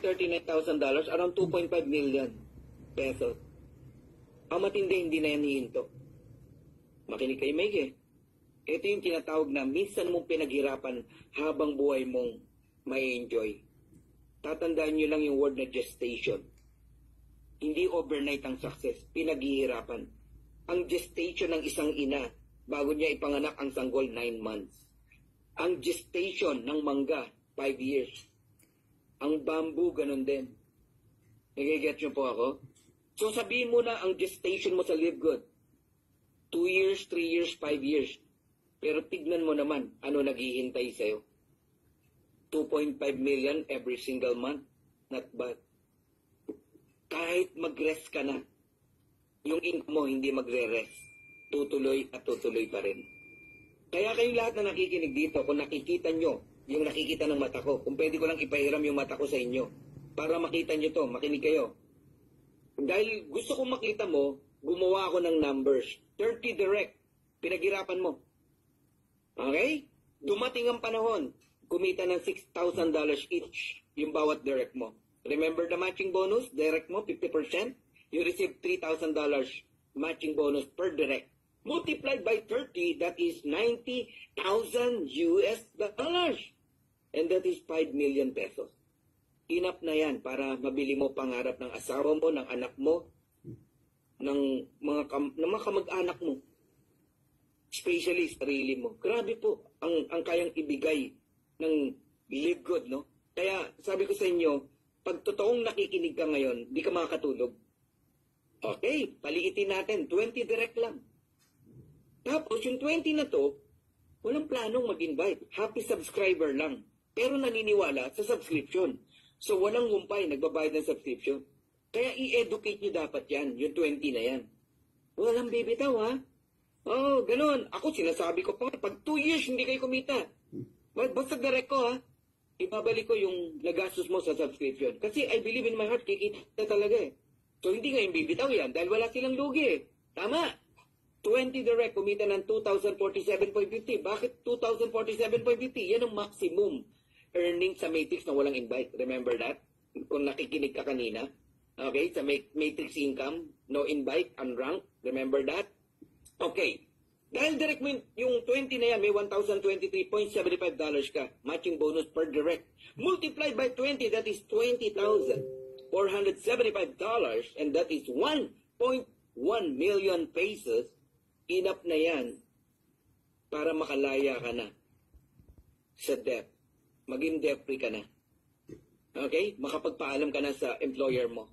$39,000, around 2.5 million pesos. Ang matindi, hindi na yan hihinto. Makinig kayo, Mike. Ito yung tinatawag na minsan mong pinaghirapan habang buhay mong may enjoy. Tatandaan nyo lang yung word na gestation. Hindi overnight ang success, pinaghihirapan. Ang gestation ng isang ina, bago niya ipanganak ang sanggol, 9 months. Ang gestation ng mangga, 5 years. Ang bamboo, ganun din. Nagigets nyo po ako? So sabihin mo na ang gestation mo sa Live Good. 2 years, 3 years, 5 years. Pero tignan mo naman, ano naghihintay sa'yo. 2.5 million every single month. Not bad. Kahit mag-rest ka na, yung income mo hindi magre-rest. Tutuloy at tutuloy pa rin. Kaya kayong lahat na nakikinig dito, kung nakikita nyo, yung nakikita ng mata ko, kung pwede ko lang ipahiram yung mata ko sa inyo, para makita nyo to, makinig kayo. Dahil gusto kong makita mo, gumawa ako ng numbers. 30 direct, pinaghirapan mo. Okay? Dumating ang panahon, kumita ng $6,000 each yung bawat direct mo. Remember the matching bonus? Direct mo, 50%. You receive $3,000 matching bonus per direct. Multiplied by 30, that is 90,000 US dollars. And that is 5 million pesos. Enough na yan para mabili mo pangarap ng asawa mo, ng anak mo, ng mga kamag-anak mo. Especially sarili mo. Grabe po ang kayang ibigay ng Live Good, no? Kaya sabi ko sa inyo, pag totoong nakikinig ka ngayon, di ka makakatulog. Okay, paliitin natin, 20 direct lang. Tapos yung 20 na to, walang planong mag-invite. Happy subscriber lang. Pero naniniwala sa subscription. So walang humpay, nagbabayad ng subscription. Kaya i-educate nyo dapat yan, yung 20 na yan. Walang bibitaw, ha? Oh, ganun. Ako sinasabi ko pa, pag 2 years hindi kayo kumita. Basta direct ko, ha? Ibabalik ko yung nagastos mo sa subscription. Kasi I believe in my heart, kikita talaga eh. So hindi ngayon bibitaw yan dahil wala silang lugi eh. Tama. 20 direct, kumita ng 2,047.50. Bakit 2,047.50? Yan ang maximum earning sa Matrix na walang invite. Remember that? Kung nakikinig ka kanina. Okay, sa Matrix income, no invite, unranked. Remember that? Okay. Dahil direct mo yung 20 na yan, may $1,023.75 ka. Matching bonus per direct. Multiplied by 20, that is $20,475. And that is 1.1 million pesos. Enough na yan para makalaya ka na sa debt. Maging debt-free ka na. Okay? Makapagpaalam ka na sa employer mo.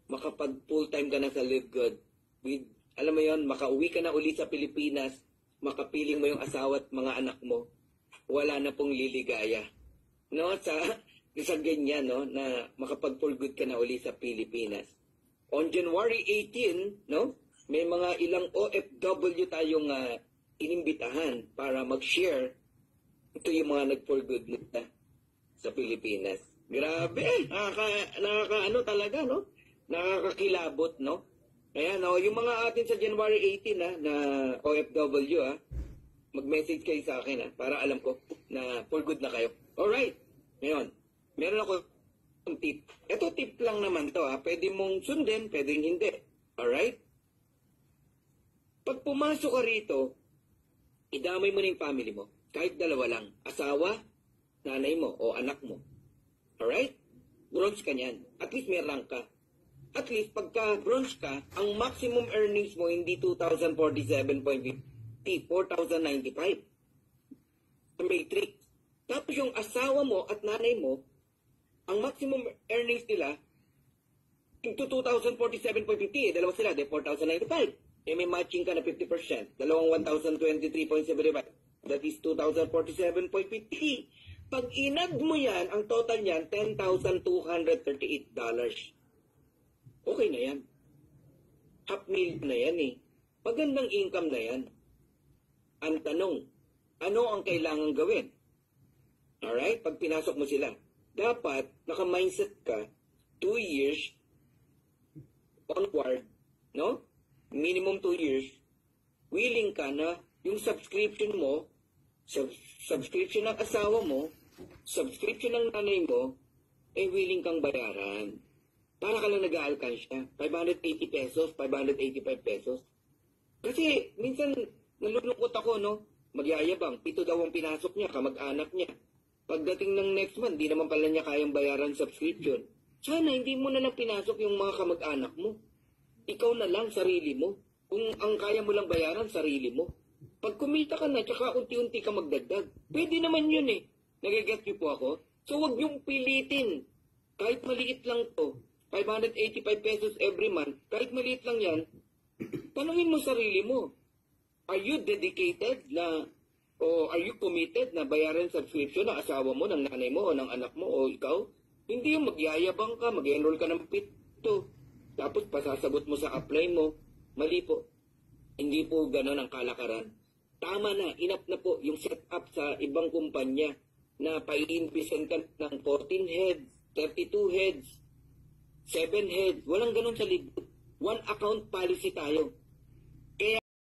Makapag full-time ka na sa Live Good. With, alam mo yon, makauwi ka na ulit sa Pilipinas, makapiling mo yung asawa at mga anak mo. Wala na pong liligaya. No? Sa ganyan, no? Na makapag-full good ka na ulit sa Pilipinas. On January 18, no? May mga ilang OFW tayong inimbitahan para mag-share. Ito yung mga nag-for good na sa Pilipinas. Grabe, nakaka-ano talaga, no? Nakakakilabot, no? Kaya, no, yung mga atin sa January 18, na OFW, mag-message kayo sa akin, para alam ko na for good na kayo. Alright, ngayon, meron ako tip. Ito tip lang naman to, pwede mong sundin, pwedeng hindi. Alright? Pag pumasok ka rito, idamay mo na yung family mo. Kahit dalawa lang. Asawa, nanay mo, o anak mo. Alright? Bronze ka niyan. At least may rank ka. At least, pagka bronze ka, ang maximum earnings mo hindi 2,047.50, 4,095. Sa matrix. Tapos yung asawa mo at nanay mo, ang maximum earnings nila, into 2,047.50, dalawa sila, de 4,095. May matching ka na 50%. Dalawang 1,023.75. That is 2,047.50. Pag inad mo yan, ang total niyan, $10,238. Okay na yan. $500,000 na yan eh. Magandang income na yan. Ang tanong, ano ang kailangan gawin? Alright? Pag pinasok mo sila, dapat naka-mindset ka 2 years onward, no? Minimum 2 years, willing ka na yung subscription mo, subscription ng asawa mo, subscription ng nanay mo, willing kang bayaran. Para ka lang nag-aalkansya. 580 pesos, 585 pesos. Kasi minsan nalulungkot ako, no? Magyayabang, 7 daw ang pinasok niya, kamag-anak niya. Pagdating ng next month, di naman pala niya kayang bayaran subscription. Sana hindi mo na lang pinasok yung mga kamag-anak mo. Ikaw na lang, sarili mo. Kung ang kaya mo lang bayaran, sarili mo. Pag kumita ka na, tsaka unti-unti ka magdagdag. Pwede naman yun eh. Nagigets niyo po ako? So wag niyong pilitin. Kahit maliit lang to, 585 pesos every month, kahit maliit lang yan, tanungin mo sarili mo. Are you dedicated na, o are you committed na bayaran subscription ng asawa mo, ng nanay mo, o ng anak mo, o ikaw? Hindi yung magyayabang ka, mag-enroll ka ng pito, tapos pasasagot mo sa apply mo. Mali po. Hindi po gano'n ang kalakaran. Tama na, enough na po yung setup sa ibang kumpanya na paiinvisan ka ng 14 heads, 32 heads, 7 heads. Walang gano'n sa libro. One account policy tayo.